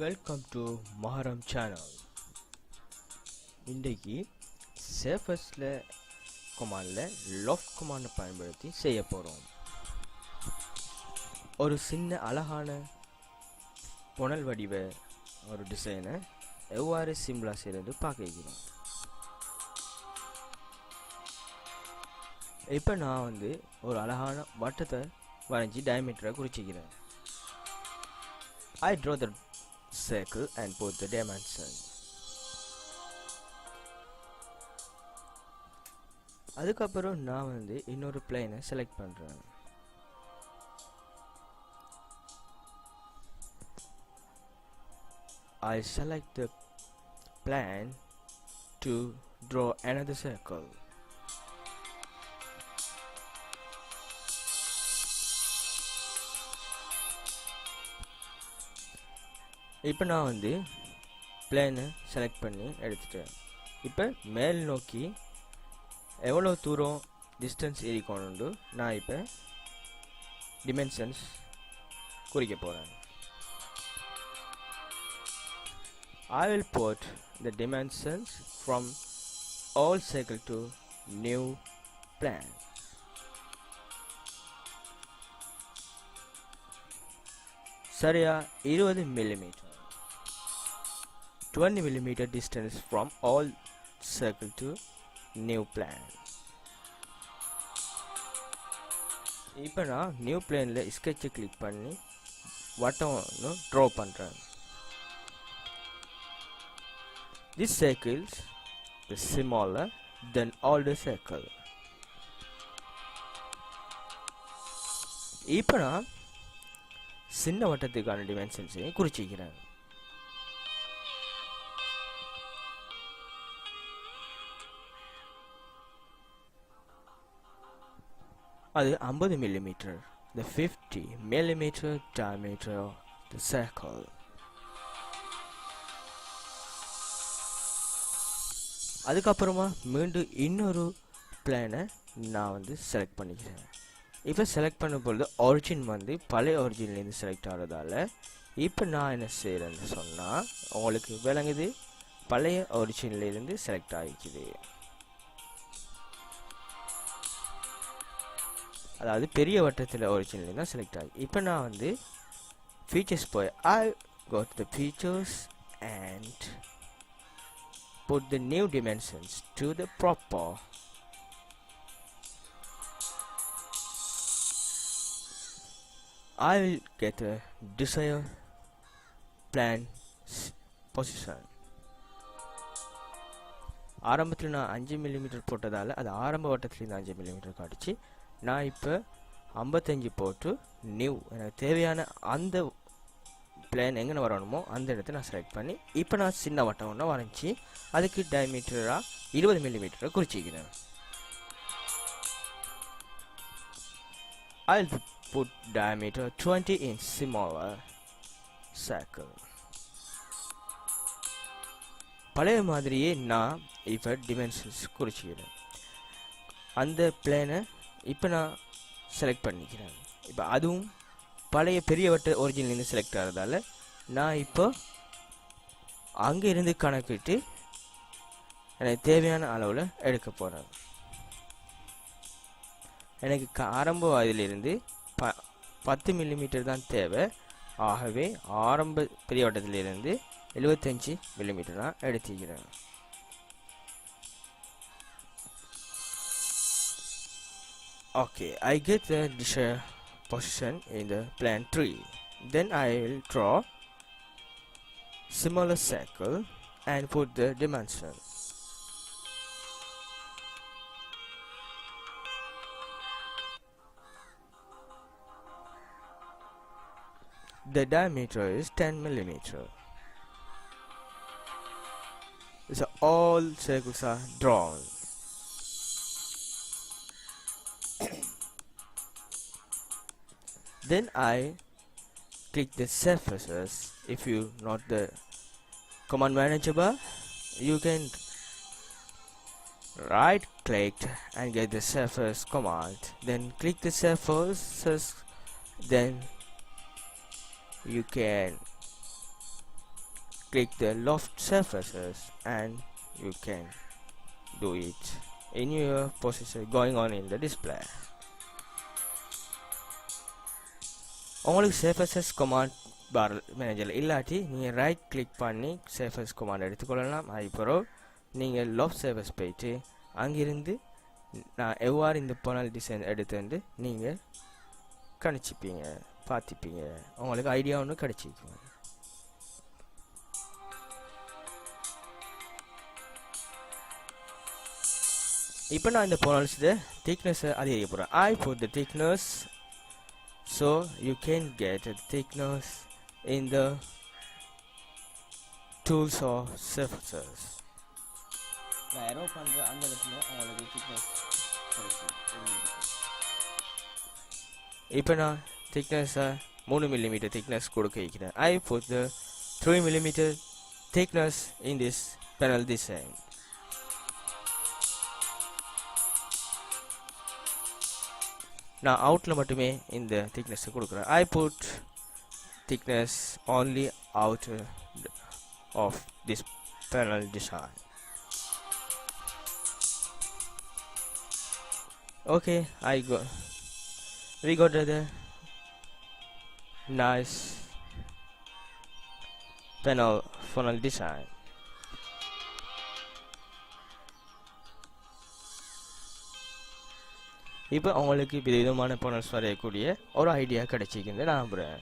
Welcome to மஹரம் channel. இன்றைக்கு சேஃபஸ்ட்ல கமாண்டில் loft கமாண்டை பயன்படுத்தி செய்ய போகிறோம். ஒரு சின்ன அழகான புனல் வடிவ ஒரு டிசைனை எவ்வாறு சிம்பிளாக செய்கிறது பார்க்கிறோம். இப்போ நான் ஒரு அழகான வட்டத்தை வரைஞ்சி டயமீட்டரை குறிச்சிக்கிறேன். I draw the circle and put the dimension. அதுக்கப்புறம் நான் இன்னொரு பிளேனை செலக்ட் பண்றேன். I select the plane to draw another circle. இப்போ நான் பிளேனை செலக்ட் பண்ணி எடுத்துட்டேன். இப்போ மேல் நோக்கி எவ்வளோ தூரம் டிஸ்டன்ஸ் இருக்கணும்னு நான் இப்போ டிமென்ஷன்ஸ் குறிக்க போகிறேன். I will put the dimensions from old circle to new plane. சரியா 20 mm. 20 mm distance from all circle to new plane. இப்போ நான் நியூ பிளேனில் ஸ்கெட்சை கிளிக் பண்ணி வட்டம் ஒன்று ட்ரா பண்ணுறேன். This circle is smaller than all the circle. இப்போ நான் சின்ன வட்டத்துக்கான டிமென்ஷன்ஸை குறிச்சிக்கிறேன். அது 50 mm. The 50 mm diameter of the circle. அதுக்கப்புறமா மீண்டும் இன்னொரு பிளேனை நான் செலக்ட் பண்ணிக்கிறேன். இப்போ செலக்ட் பண்ணும் பொழுது ஒரிஜின் பழைய ஒரிஜின்லேருந்து செலக்ட் ஆகிறதால இப்போ நான் என்ன செய்கிறேன்னு சொன்னால் உங்களுக்கு விளங்குது, பழைய ஒரிஜின்லேருந்து செலக்ட் ஆகிக்குது. அதாவது பெரிய வட்டத்தில் ஒரிஜின்லேருந்து தான் செலக்ட் ஆகி. இப்போ நான் ஃபீச்சர்ஸ் போய் I go to the features and put the new dimensions to the proper. I will get a desired plane position. ஆரம்பத்தில் நான் 5 mm போட்டதால் அது ஆரம்ப வட்டத்துலேருந்து 5 mm காட்டுச்சு. நான் இப்போ 55 போட்டு நியூ எனக்கு தேவையான அந்த பிளேன் எங்கே வரணுமோ அந்த இடத்த நான் செலக்ட் பண்ணி இப்போ நான் சின்ன வட்டம் ஒன்று வரைஞ்சி அதுக்கு டயமீட்டராக 20 mm குறிச்சிக்கிறேன். I'll put diameter 20 in smaller circle. பழைய மாதிரியே நான் இப்போ டிமென்ஷன்ஸ் குறிச்சிக்கிறேன். அந்த பிளேனை இப்போ நான் செலக்ட் பண்ணிக்கிறேன். இப்போ அதுவும் பழைய பெரிய வட்ட ஒரிஜின்லேருந்து செலக்ட் ஆகிறதால நான் இப்போ அங்கே இருந்து கணக்கிட்டு எனக்கு தேவையான அளவில் எடுக்க போகிறேன். எனக்கு ஆரம்ப வயதிலிருந்து 10 mm தான் தேவை. ஆகவே ஆரம்ப பெரிய வட்டத்திலிருந்து 75 mm நான் எடுத்துக்கிறேன். Okay, I get the desired position in the plane 3. Then I will draw similar circle and put the dimension. The diameter is 10 mm. So all circles are drawn. Then I click the surfaces. If you not the command manager bar, you can right click and get the surface command. Then click the surfaces. Then you can click the loft surfaces and you can do it in your position going on in the display. உங்களுக்கு surfaces command bar manager இல்லாட்டி நீங்கள் right click பண்ணி surface command எடுத்துக்கொள்ளலாம். அதுக்கப்புறம் நீங்கள் loft surface போயிட்டு அங்கிருந்து நான் எவ்வாறு இந்த panel டிசைன் எடுத்துட்டு நீங்கள் கணிச்சிப்பீங்க, பார்த்துப்பீங்க, உங்களுக்கு ஐடியா ஒன்று கிடைச்சிக்கும். இப்போ நான் இந்த panels thickness அதிகரிக்க போகிறேன். I put the thickness so you can get the thickness in the tools or surfaces. நான் arrow பண்ற அந்த இடத்துல உங்களுக்கு thickness கிடைக்கும். இப்போ நான் thickness 3 mm thickness கொடுக்க வைக்கிறேன். I put the 3 mm thickness in this panel design. நான் அவுட்ல மட்டுமே இந்த thickness கொடுக்குறேன். I put thickness only out of this panel design. Okay, we got the nice funnel design. இப்போ உங்களுக்கு விதமான panels வரையக்கூடிய ஒரு ஐடியா கிடைச்சிக்கின்னு நான் நம்புறேன்.